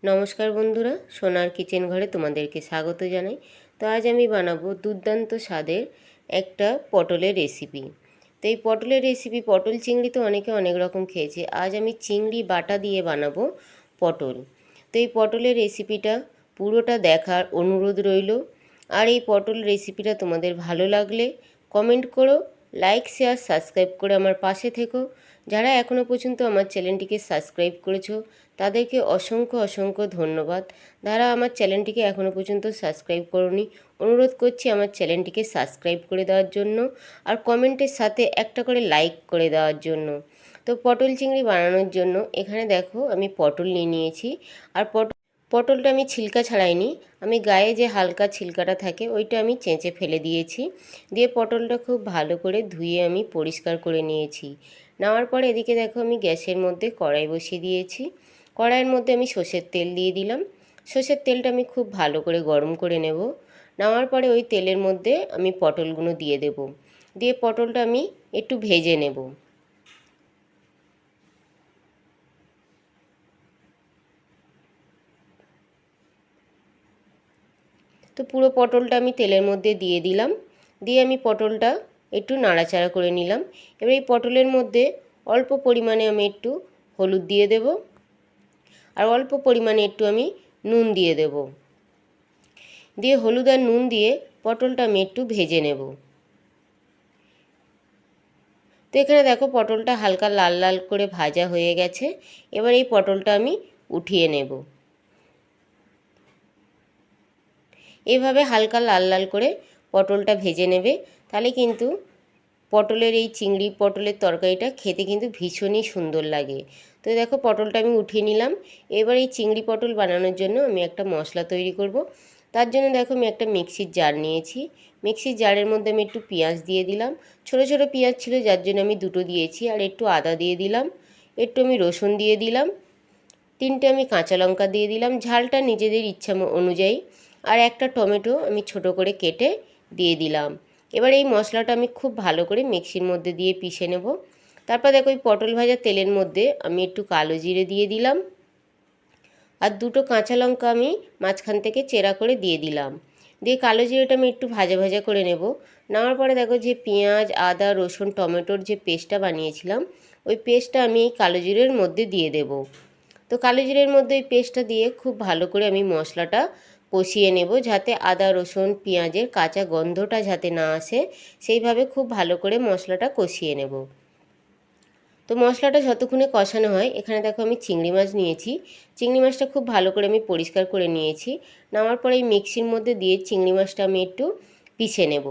নমস্কার বন্ধুরা, সোনার কিচেন ঘরে তোমাদেরকে স্বাগত জানাই। তো আজ আমি বানাবো দুর্দান্ত স্বাদের একটা পটলের রেসিপি। তো এই পটলের রেসিপি, পটল চিংড়ি তো অনেকে অনেক রকম খেয়েছে, আজ আমি চিংড়ি বাটা দিয়ে বানাবো পটল। তো এই পটলের রেসিপিটা পুরোটা দেখার অনুরোধ রইল। আর এই পটল রেসিপিটা তোমাদের ভালো লাগলে কমেন্ট করো, লাইক শেয়ার সাবস্ক্রাইব করে আমার পাশে থেকো। যারা এখনও পর্যন্ত আমার চ্যানেলটিকে সাবস্ক্রাইব করেছো তাদেরকে অসংখ্য অসংখ্য ধন্যবাদ। যারা আমার চ্যানেলটিকে এখনও পর্যন্ত সাবস্ক্রাইব করোনি, অনুরোধ করছি আমার চ্যানেলটিকে সাবস্ক্রাইব করে দেওয়ার জন্য আর কমেন্টের সাথে একটা করে লাইক করে দেওয়ার জন্য। তো পটল চিংড়ি বানানোর জন্য এখানে দেখো আমি পটল নিয়ে নিয়েছি। আর পটলটা আমি ছিলকা ছাড়াইনি, আমি গায়ে যে হালকা ছিলকাটা থাকে ওইটা আমি চেঁচে ফেলে দিয়েছি। দিয়ে পটলটা খুব ভালো করে ধুয়ে আমি পরিষ্কার করে নিয়েছি। নেওয়ার পরে এদিকে দেখো আমি গ্যাসের মধ্যে কড়াই বসিয়ে দিয়েছি। কড়াইয়ের মধ্যে আমি সর্ষের তেল দিয়ে দিলাম। সর্ষের তেলটা আমি খুব ভালো করে গরম করে নেব। নেওয়ার পরে ওই তেলের মধ্যে আমি পটলগুলো দিয়ে দেব। দিয়ে পটলটা আমি একটু ভেজে নেব। তো পুরো পটলটা আমি তেলের মধ্যে দিয়ে দিলাম। দিয়ে আমি পটলটা একটু নাড়াচাড়া করে নিলাম। এবার এই পটলের মধ্যে অল্প পরিমাণে আমি একটু হলুদ দিয়ে দেব আর অল্প পরিমাণে একটু আমি নুন দিয়ে দেব। দিয়ে হলুদ আর নুন দিয়ে পটলটা আমি একটু ভেজে নেব। তো এখানে দেখো পটলটা হালকা লাল লাল করে ভাজা হয়ে গেছে। এবার এই পটলটা আমি উঠিয়ে নেব। এইভাবে হালকা লাল লাল করে পটলটা ভেজে নেবে, তাহলে কিন্তু পটলের এই চিংড়ি পটলের তরকারিটা খেতে কিন্তু ভীষণই সুন্দর লাগে। তো দেখো পটলটা আমি উঠিয়ে নিলাম। এবার এই চিংড়ি পটল বানানোর জন্য আমি একটা মশলা তৈরি করব। তার জন্য দেখো আমি একটা মিক্সির জার নিয়েছি। মিক্সির জারের মধ্যে আমি একটু পেঁয়াজ দিয়ে দিলাম। ছোট ছোট পেঁয়াজ ছিল যার জন্য আমি দুটো দিয়েছি। আর একটু আদা দিয়ে দিলাম, একটু আমি রসুন দিয়ে দিলাম, তিনটে আমি কাঁচা লঙ্কা দিয়ে দিলাম ঝালটা নিজেদের ইচ্ছা অনুযায়ী। আর একটা টমেটো আমি ছোট করে কেটে দিয়ে দিলাম। এবার এই মশলাটা আমি খুব ভালো করে মিক্সির মধ্যে দিয়ে পিষে নেব। তারপর দেখো ওই পটল ভাজা তেলের মধ্যে আমি একটু কালো জিরে দিয়ে দিলাম আর দুটো কাঁচা লঙ্কা আমি মাঝখান থেকে চেরা করে দিয়ে দিলাম। দিয়ে কালো জিরেটা আমি একটু ভাজা ভাজা করে নেব। নেওয়ার পরে দেখো যে পেঁয়াজ আদা রসুন টমেটোর যে পেস্টটা বানিয়েছিলাম ওই পেস্টটা আমি এই কালো জিরের মধ্যে দিয়ে দেব। তো কালো জিরের মধ্যে ওই পেস্টটা দিয়ে খুব ভালো করে আমি মশলাটা কষিয়ে নেব, যাতে আদা রসুন পেঁয়াজের কাঁচা গন্ধটা যাতে না আসে, সেইভাবে খুব ভালো করে মশলাটা কষিয়ে নেব। তো মশলাটা যতক্ষণে কষানো হয়, এখানে দেখো আমি চিংড়ি মাছ নিয়েছি। চিংড়ি মাছটা খুব ভালো করে আমি পরিষ্কার করে নিয়েছি। নেওয়ার পরে এই মিক্সির মধ্যে দিয়ে চিংড়ি মাছটা আমি একটু পিষে নেব।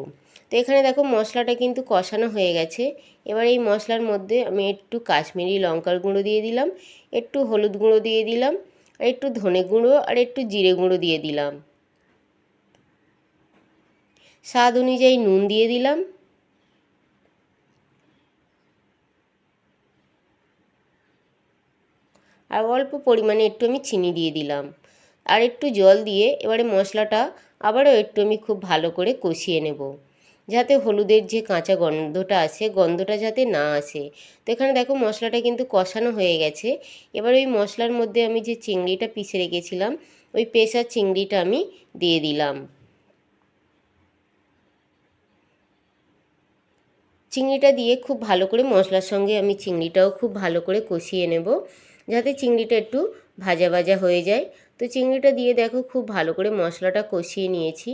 তো এখানে দেখো মশলাটা কিন্তু কষানো হয়ে গেছে। এবার এই মশলার মধ্যে আমি একটু কাশ্মীরি লঙ্কার গুঁড়ো দিয়ে দিলাম, একটু হলুদ গুঁড়ো দিয়ে দিলাম, আর একটু ধনে গুঁড়ো আর একটু জিরে গুঁড়ো দিয়ে দিলাম। স্বাদ অনুযায়ী নুন দিয়ে দিলাম। আর অল্প পরিমাণে একটু আমি চিনি দিয়ে দিলাম। আর একটু জল দিয়ে এবারে মশলাটা আবারও একটু আমি খুব ভালো করে কষিয়ে নেব, যাতে হলুদের যে কাঁচা গন্ধটা আছে গন্ধটা যাতে না আসে। তো এখানে দেখো মশলাটা কিন্তু কষানো হয়ে গেছে। এবার ওই মশলার মধ্যে আমি যে চিংড়িটা পিষে রেখেছিলাম ওই পেষা চিংড়িটা আমি দিয়ে দিলাম। চিংড়িটা দিয়ে খুব ভালো করে মশলার সঙ্গে আমি চিংড়িটাও খুব ভালো করে কষিয়ে নেব, যাতে চিংড়িটা একটু ভাজা ভাজা হয়ে যায়। তো চিংড়িটা দিয়ে দেখো খুব ভালো করে মশলাটা কষিয়ে নিয়েছি।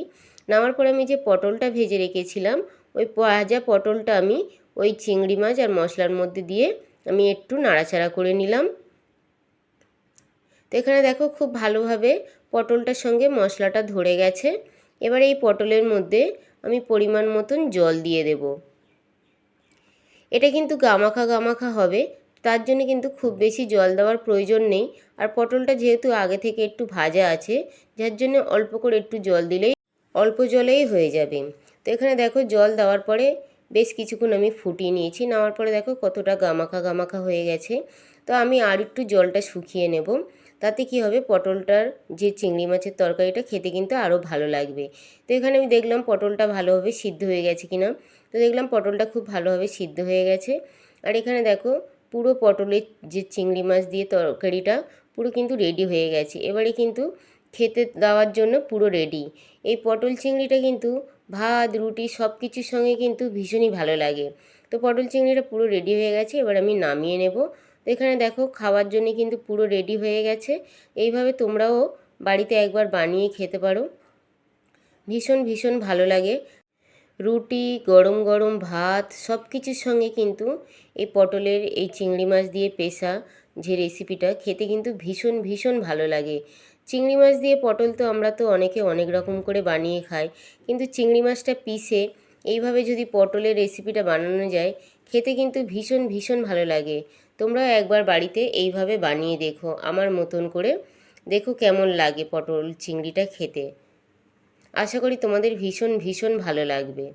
নেওয়ার পরে আমি যে পটলটা ভেজে রেখেছিলাম ওই ভাজা পটলটা আমি ওই চিংড়ি মাছ আর মশলার মধ্যে দিয়ে আমি একটু নাড়াচাড়া করে নিলাম। তো এখানে দেখো খুব ভালোভাবে পটলটার সঙ্গে মশলাটা ধরে গেছে। এবার এই পটলের মধ্যে আমি পরিমাণ মতন জল দিয়ে দেব। এটা কিন্তু গামাখা গামাখা হবে, তার জন্য কিন্তু খুব বেশি জল দেওয়ার প্রয়োজন নেই। আর পটলটা যেহেতু আগে থেকে একটু ভাজা আছে, যার জন্য অল্প করে একটু জল দিলেই অল্প জলেই হয়ে যাবে। তো এখানে দেখো জল দেওয়ার পরে বেশ কিছুক্ষণ আমি ফুটিয়ে নিয়েছি। নেওয়ার পরে দেখো কতটা গামাখা গামাখা হয়ে গেছে। তো আমি আর একটু জলটা শুকিয়ে নেব, তাতে কি হবে পটলটার যে চিংড়ি মাছের তরকারিটা খেতে কিন্তু আরও ভালো লাগবে। তো এখানে আমি দেখলাম পটলটা ভালোভাবে সিদ্ধ হয়ে গেছে কিনা। তো দেখলাম পটলটা খুব ভালোভাবে সিদ্ধ হয়ে গেছে। আর এখানে দেখো পুরো পটলের যে চিংড়ি মাছ দিয়ে তরকারিটা পুরো কিন্তু রেডি হয়ে গেছে। এবারে কিন্তু খেতে দেওয়ার জন্য পুরো রেডি। এই পটল চিংড়িটা কিন্তু ভাত রুটি সব কিছুর সঙ্গে কিন্তু ভীষণই ভালো লাগে। তো পটল চিংড়িটা পুরো রেডি হয়ে গেছে, এবার আমি নামিয়ে নেব। তো এখানে দেখো খাওয়ার জন্য কিন্তু পুরো রেডি হয়ে গেছে। এইভাবে তোমরাও বাড়িতে একবার বানিয়ে খেতে পারো, ভীষণ ভীষণ ভালো লাগে। রুটি গরম গরম ভাত সব কিছুর সঙ্গে কিন্তু এই পটলের এই চিংড়ি মাছ দিয়ে পেশা যে রেসিপিটা খেতে কিন্তু ভীষণ ভীষণ ভালো লাগে। চিংড়ি মাছ দিয়ে পটল তো আমরা তো অনেকে অনেক রকম করে বানিয়ে খাই, কিন্তু চিংড়ি মাছটা পিষে এইভাবে যদি পটলের রেসিপিটা বানানো যায় খেতে কিন্তু ভীষণ ভীষণ ভালো লাগে। তোমরাও একবার বাড়িতে এইভাবে বানিয়ে দেখো আমার মতন করে, দেখো কেমন লাগে পটল চিংড়িটা খেতে। আশা করি তোমাদের ভীষণ ভীষণ ভালো লাগবে।